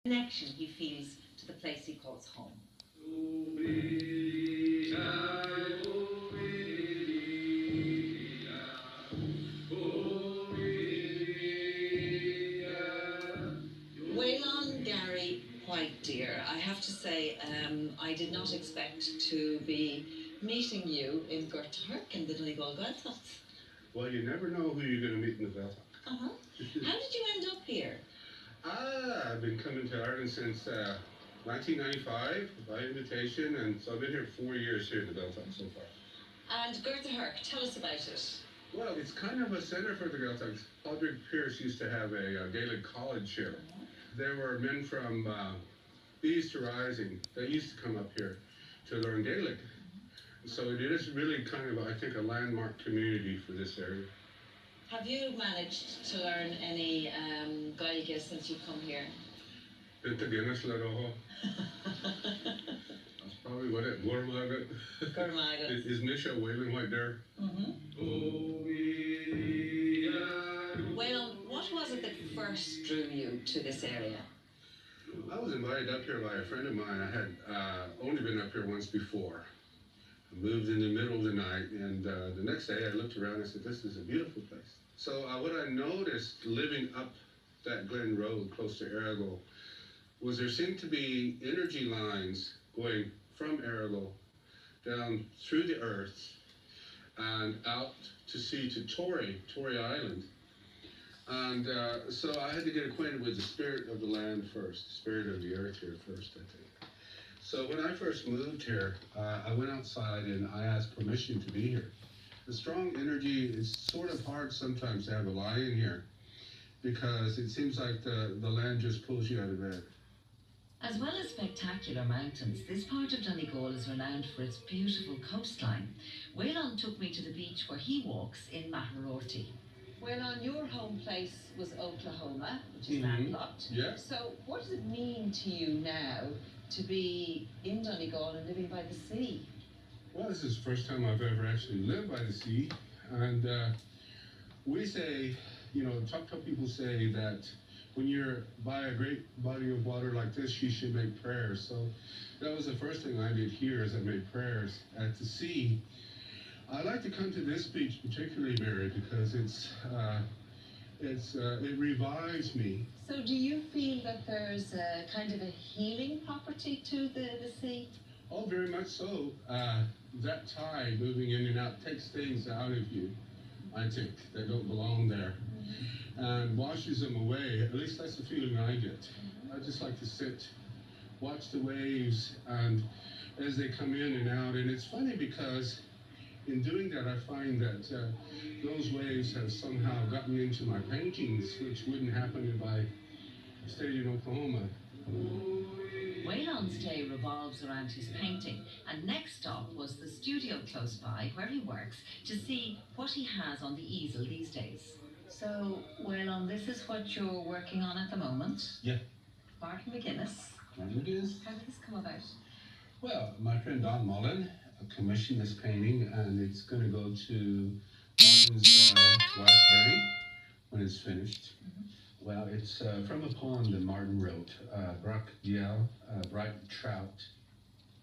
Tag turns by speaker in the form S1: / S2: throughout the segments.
S1: connection he feels to the place he calls home. Waylon Gary White, dear, I have to say, I did not expect to be meeting you in Gortahurk in the Donegal Gaeltacht.
S2: Well, you never know who you're going to meet in the Gaeltacht.
S1: Uh-huh. How did you end up here?
S2: I've been coming to Ireland since 1995 by invitation, and so I've been here 4 years here in the Gaeltacht so far.
S1: And Gortahurk, tell us about it.
S2: Well, it's kind of a center for the Gaeltacht. Padraig Pearse used to have a Gaelic college here. There were men from East to Rising that used to come up here to learn Gaelic. So it is really kind of, I think, a landmark community for this area.
S1: Have you managed to learn any Gaeilge since you've come here?
S2: Bit of Guinness, That's probably what it, Gormagat.
S1: Gormagat.
S2: Is Misha Waylon White there?
S1: Well, what was it that first drew you to this area?
S2: I was invited up here by a friend of mine. I had only been up here once before. I moved in the middle of the night, and the next day I looked around and said, this is a beautiful place. So what I noticed living up that Glen Road close to Errigal was there seemed to be energy lines going from Errigal down through the earth and out to sea to Tory Island. And so I had to get acquainted with the spirit of the land first, the spirit of the earth here first, I think. So when I first moved here, I went outside and I asked permission to be here. The strong energy is sort of hard sometimes to have a lie in here because it seems like the land just pulls you out of bed.
S1: As well as spectacular mountains, this part of Donegal is renowned for its beautiful coastline. Waylon took me to the beach where he walks in Maharorty. Waylon, your home place was Oklahoma, which is landlocked.
S2: Yeah.
S1: So what does it mean to you now to be in Donegal and living by the sea?
S2: Well, this is the first time I've ever actually lived by the sea. And we say, Choctaw people say that when you're by a great body of water like this, you should make prayers. So that was the first thing I did here is I made prayers at the sea. I like to come to this beach particularly, Mary, because it revives me.
S1: So do you feel that there's a kind of a healing property to the sea?
S2: Oh, very much so. That tide moving in and out takes things out of you, I think, that don't belong there, and washes them away. At least that's the feeling I get. I just like to sit, watch the waves, and as they come in and out. And it's funny because in doing that, I find that those waves have somehow gotten into my paintings, which wouldn't happen if I stayed in Oklahoma.
S1: Waylon's day revolves around his painting, and next stop was the studio close by where he works to see what he has on the easel these days. So, Waylon, this is what you're working on at the moment?
S2: Yeah.
S1: Martin McGuinness.
S2: Martin McGuinness.
S1: How did this come about?
S2: Well, my friend Don Mullen commissioned this painting, and it's going to go to Martin's wife, Bernie, when it's finished. Well, it's from a poem that Martin wrote, Brock Dial, Bright Trout.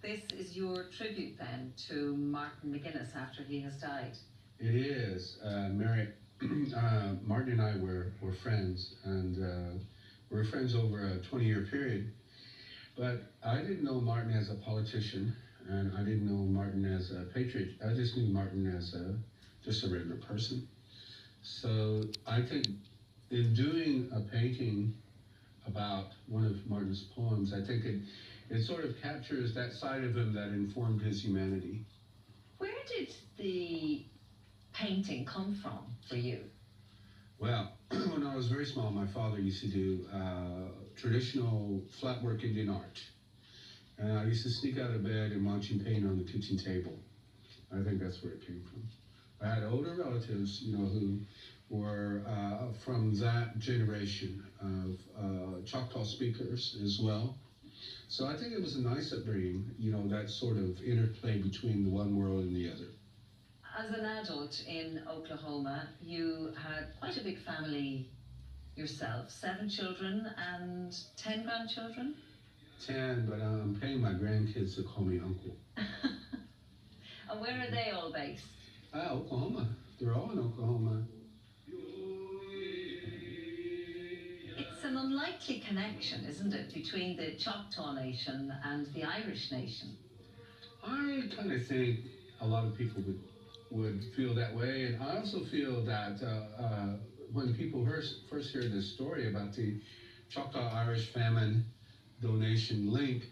S1: This is your tribute then to Martin McGuinness after he has died?
S2: It is. Mary, Martin and I were friends, and we were friends over a 20-year period. But I didn't know Martin as a politician, and I didn't know Martin as a patriot. I just knew Martin as just a regular person. So I think in doing a painting about one of Martin's poems, I think it sort of captures that side of him that informed his humanity.
S1: Where did the painting come from for you?
S2: Well, when I was very small, my father used to do traditional flatwork Indian art. And I used to sneak out of bed and watch him paint on the kitchen table. I think that's where it came from. I had older relatives, who were from that generation of Chocktaw speakers as well. So I think it was a nice upbringing, that sort of interplay between the one world and the other.
S1: As an adult in Oklahoma, you had quite a big family Yourself, 7 children and 10 grandchildren?
S2: 10, but I'm paying my grandkids to call me uncle.
S1: And where are they all based?
S2: Oklahoma. They're all in Oklahoma.
S1: It's an unlikely connection, isn't it, between the Choctaw Nation and the Irish nation?
S2: I kind of think a lot of people would feel that way, and I also feel that when people first hear this story about the Chocktaw Irish-Famine donation link,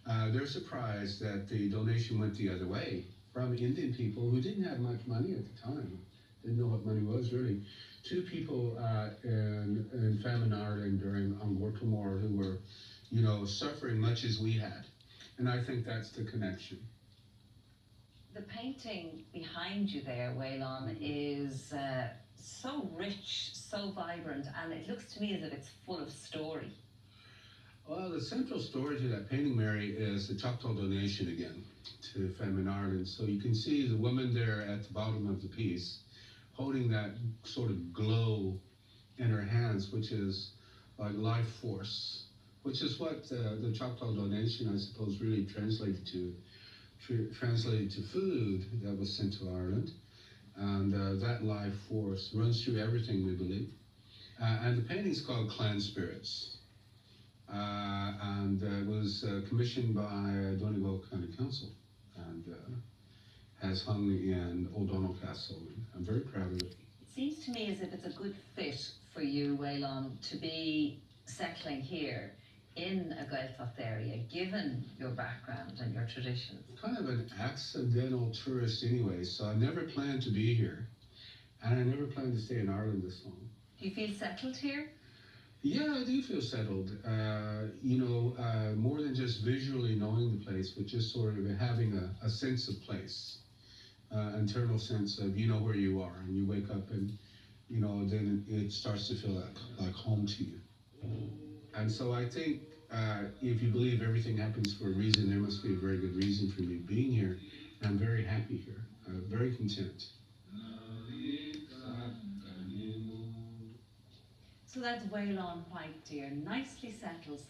S2: they're surprised that the donation went the other way from Indian people who didn't have much money at the time, didn't know what money was really, to people in famine Ireland during Angor who were, suffering much as we had. And I think that's the connection.
S1: The painting behind you there, Waylon, is so rich, so vibrant, and it looks to me as if it's full of story.
S2: Well, the central story to that painting, Mary, is the Chocktaw donation again to famine Ireland. So you can see the woman there at the bottom of the piece holding that sort of glow in her hands, which is like life force, which is what the Chocktaw donation, I suppose, really translated to food that was sent to Ireland. And that life force runs through everything, we believe. And the painting's called Clan Spirits. And it was commissioned by Donegal County Council and has hung in O'Donnell Castle. I'm very proud of it.
S1: It seems to me as if it's a good fit for you, Waylon, to be settling here in a Gaeltacht area, given your background and your traditions.
S2: Kind of an accidental tourist anyway, so I never planned to be here, and I never planned to stay in Ireland this long.
S1: Do you feel settled here?
S2: Yeah, I do feel settled. More than just visually knowing the place, but just sort of having a sense of place, internal sense of where you are, and you wake up and then it starts to feel like home to you. And so I think if you believe everything happens for a reason, there must be a very good reason for me being here. And I'm very happy here, very content.
S1: So that's Waylon White, dear, nicely settled,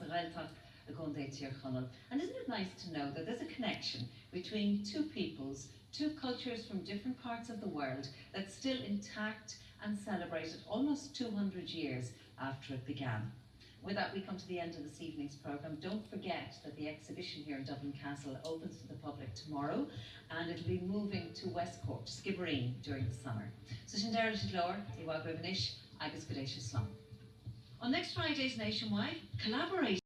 S1: and isn't it nice to know that there's a connection between two peoples, two cultures from different parts of the world that's still intact and celebrated almost 200 years after it began. With that, we come to the end of this evening's programme. Don't forget that the exhibition here in Dublin Castle opens to the public tomorrow, and it'll be moving to Westcourt, Skibbereen, during the summer. So, Shindera Glor, Iwa Grivenish, Agus Gadesha Slum. On next Friday's Nationwide, collaborate.